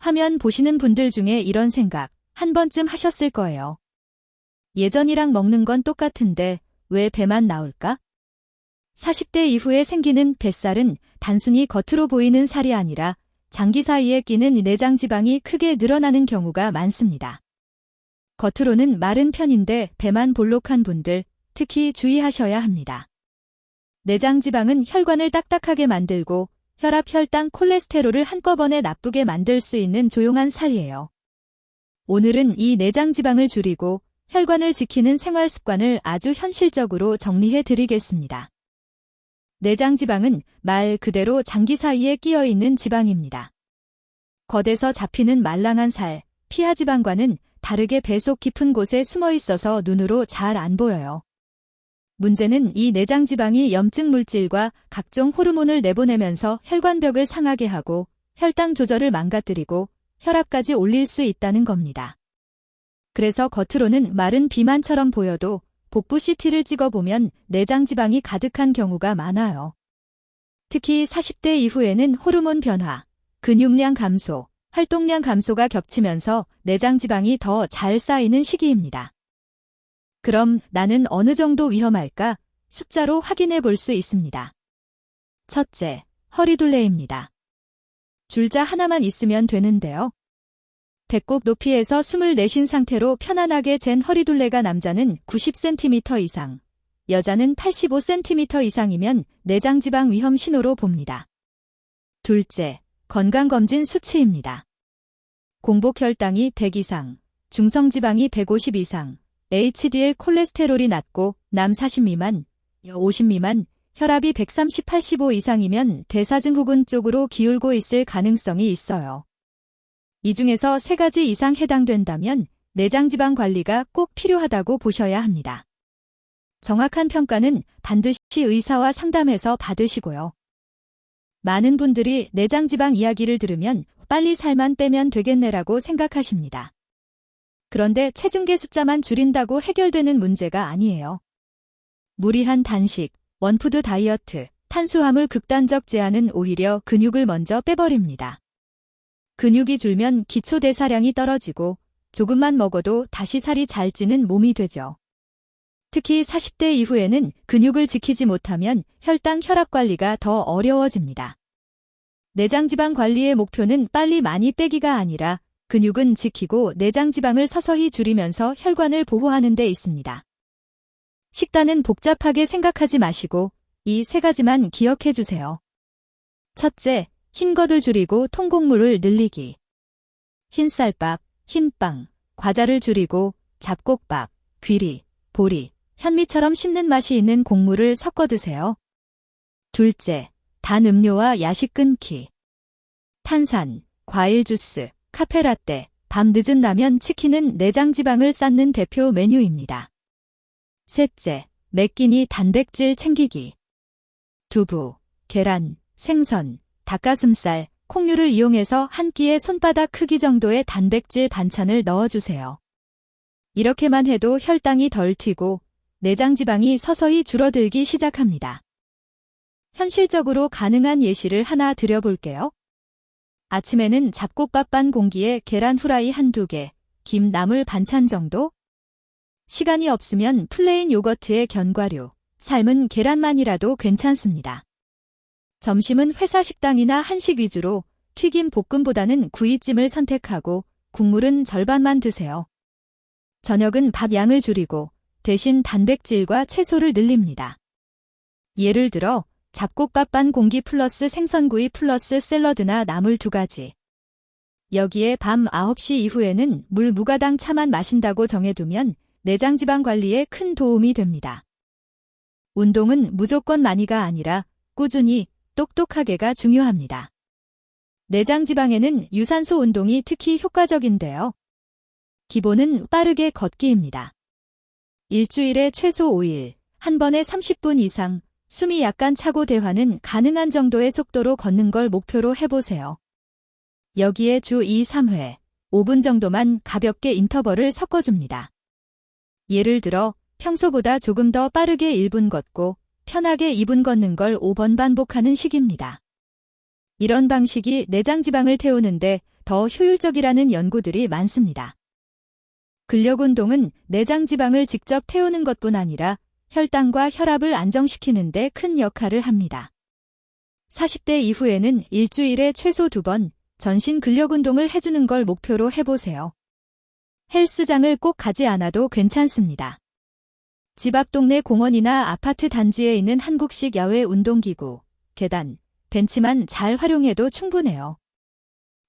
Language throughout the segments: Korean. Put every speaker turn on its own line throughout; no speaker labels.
화면 보시는 분들 중에 이런 생각 한 번쯤 하셨을 거예요. 예전이랑 먹는 건 똑같은데 왜 배만 나올까? 40대 이후에 생기는 뱃살은 단순히 겉으로 보이는 살이 아니라 장기 사이에 끼는 내장 지방이 크게 늘어나는 경우가 많습니다. 겉으로는 마른 편인데 배만 볼록한 분들 특히 주의하셔야 합니다. 내장 지방은 혈관을 딱딱하게 만들고 혈압, 혈당, 콜레스테롤을 한꺼번에 나쁘게 만들 수 있는 조용한 살이에요. 오늘은 이 내장 지방을 줄이고 혈관을 지키는 생활 습관을 아주 현실적으로 정리해 드리겠습니다. 내장 지방은 말 그대로 장기 사이에 끼어 있는 지방입니다. 겉에서 잡히는 말랑한 살, 피하 지방과는 다르게 배 속 깊은 곳에 숨어 있어서 눈으로 잘 안 보여요. 문제는 이 내장 지방이 염증 물질과 각종 호르몬을 내보내면서 혈관벽을 상하게 하고 혈당 조절을 망가뜨리고 혈압까지 올릴 수 있다는 겁니다. 그래서 겉으로는 마른 비만처럼 보여도 복부 CT를 찍어보면 내장 지방이 가득한 경우가 많아요. 특히 40대 이후에는 호르몬 변화, 근육량 감소, 활동량 감소가 겹치면서 내장 지방이 더 잘 쌓이는 시기입니다. 그럼 나는 어느 정도 위험할까? 숫자로 확인해 볼 수 있습니다. 첫째, 허리둘레입니다. 줄자 하나만 있으면 되는데요. 배꼽 높이에서 숨을 내쉰 상태로 편안하게 잰 허리둘레가 남자는 90cm 이상, 여자는 85cm 이상이면 내장지방 위험 신호로 봅니다. 둘째, 건강검진 수치입니다. 공복혈당이 100 이상, 중성지방이 150 이상, HDL 콜레스테롤이 낮고 남 40 미만, 여 50 미만, 혈압이 130/85 이상이면 대사증후군 쪽으로 기울고 있을 가능성이 있어요. 이 중에서 3가지 이상 해당된다면 내장지방 관리가 꼭 필요하다고 보셔야 합니다. 정확한 평가는 반드시 의사와 상담해서 받으시고요. 많은 분들이 내장지방 이야기를 들으면 빨리 살만 빼면 되겠네라고 생각하십니다. 그런데 체중계 숫자만 줄인다고 해결되는 문제가 아니에요. 무리한 단식, 원푸드 다이어트, 탄수화물 극단적 제한은 오히려 근육을 먼저 빼버립니다. 근육이 줄면 기초 대사량이 떨어지고 조금만 먹어도 다시 살이 잘 찌는 몸이 되죠. 특히 40대 이후에는 근육을 지키지 못하면 혈당, 혈압 관리가 더 어려워집니다. 내장지방 관리의 목표는 빨리 많이 빼기가 아니라 근육은 지키고 내장지방을 서서히 줄이면서 혈관을 보호하는 데 있습니다. 식단은 복잡하게 생각하지 마시고 이 3가지만 기억해 주세요. 첫째, 흰것을 줄이고 통곡물을 늘리기. 흰쌀밥, 흰빵, 과자를 줄이고 잡곡밥, 귀리, 보리, 현미처럼 씹는 맛이 있는 곡물을 섞어 드세요. 둘째, 단 음료와 야식 끊기. 탄산, 과일 주스, 카페라떼, 밤 늦은 라면, 치킨은 내장지방을 쌓는 대표 메뉴입니다. 셋째, 매 끼니 단백질 챙기기. 두부, 계란, 생선, 닭가슴살, 콩류를 이용해서 한 끼에 손바닥 크기 정도의 단백질 반찬을 넣어주세요. 이렇게만 해도 혈당이 덜 튀고 내장지방이 서서히 줄어들기 시작합니다. 현실적으로 가능한 예시를 하나 드려볼게요. 아침에는 잡곡밥 반 공기에 계란 후라이 한두 개, 김 나물 반찬 정도? 시간이 없으면 플레인 요거트에 견과류, 삶은 계란만이라도 괜찮습니다. 점심은 회사 식당이나 한식 위주로 튀김 볶음보다는 구이찜을 선택하고 국물은 절반만 드세요. 저녁은 밥 양을 줄이고 대신 단백질과 채소를 늘립니다. 예를 들어 잡곡밥 반 공기 플러스 생선구이 플러스 샐러드나 나물 2가지. 여기에 밤 9시 이후에는 물 무가당 차만 마신다고 정해두면 내장지방 관리에 큰 도움이 됩니다. 운동은 무조건 많이가 아니라 꾸준히 똑똑하게가 중요합니다. 내장지방에는 유산소 운동이 특히 효과적인데요. 기본은 빠르게 걷기입니다. 일주일에 최소 5일, 한 번에 30분 이상, 숨이 약간 차고 대화는 가능한 정도의 속도로 걷는 걸 목표로 해보세요. 여기에 주 2, 3회, 5분 정도만 가볍게 인터벌을 섞어줍니다. 예를 들어 평소보다 조금 더 빠르게 1분 걷고 편하게 2분 걷는 걸 5번 반복하는 식입니다. 이런 방식이 내장 지방을 태우는데 더 효율적이라는 연구들이 많습니다. 근력 운동은 내장 지방을 직접 태우는 것뿐 아니라 혈당과 혈압을 안정시키는 데 큰 역할을 합니다. 40대 이후에는 일주일에 최소 2번 전신 근력 운동을 해주는 걸 목표로 해보세요. 헬스장을 꼭 가지 않아도 괜찮습니다. 집 앞 동네 공원이나 아파트 단지에 있는 한국식 야외 운동기구, 계단, 벤치만 잘 활용해도 충분해요.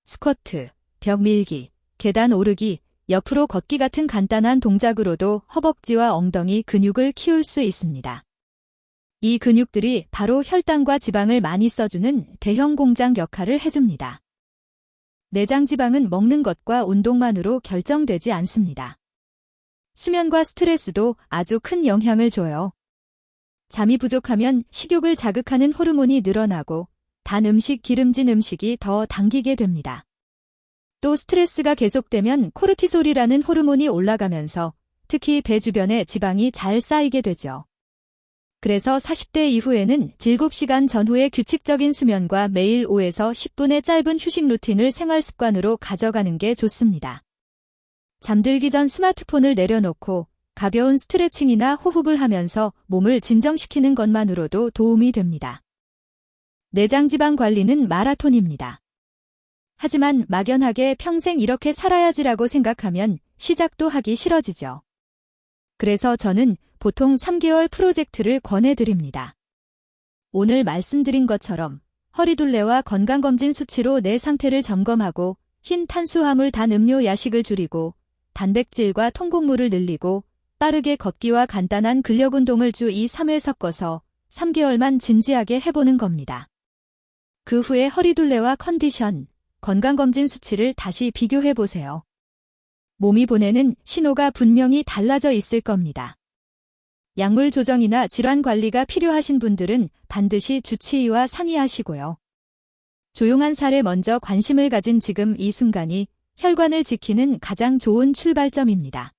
스쿼트, 벽 밀기, 계단 오르기, 옆으로 걷기 같은 간단한 동작으로도 허벅지와 엉덩이 근육을 키울 수 있습니다. 이 근육들이 바로 혈당과 지방을 많이 써주는 대형 공장 역할을 해줍니다. 내장 지방은 먹는 것과 운동만으로 결정되지 않습니다. 수면과 스트레스도 아주 큰 영향을 줘요. 잠이 부족하면 식욕을 자극하는 호르몬이 늘어나고 단 음식, 기름진 음식이 더 당기게 됩니다. 또 스트레스가 계속되면 코르티솔이라는 호르몬이 올라가면서 특히 배 주변에 지방이 잘 쌓이게 되죠. 그래서 40대 이후에는 7시간 전후의 규칙적인 수면과 매일 5에서 10분의 짧은 휴식 루틴을 생활 습관으로 가져가는 게 좋습니다. 잠들기 전 스마트폰을 내려놓고 가벼운 스트레칭이나 호흡을 하면서 몸을 진정시키는 것만으로도 도움이 됩니다. 내장 지방 관리는 마라톤입니다. 하지만 막연하게 평생 이렇게 살아야지라고 생각하면 시작도 하기 싫어지죠. 그래서 저는 보통 3개월 프로젝트를 권해드립니다. 오늘 말씀드린 것처럼 허리둘레와 건강검진 수치로 내 상태를 점검하고 흰 탄수화물 단 음료 야식을 줄이고 단백질과 통곡물을 늘리고 빠르게 걷기와 간단한 근력 운동을 주 2, 3회 섞어서 3개월만 진지하게 해보는 겁니다. 그 후에 허리둘레와 컨디션, 건강검진 수치를 다시 비교해보세요. 몸이 보내는 신호가 분명히 달라져 있을 겁니다. 약물 조정이나 질환 관리가 필요하신 분들은 반드시 주치의와 상의하시고요. 조용한 살에 먼저 관심을 가진 지금 이 순간이 혈관을 지키는 가장 좋은 출발점입니다.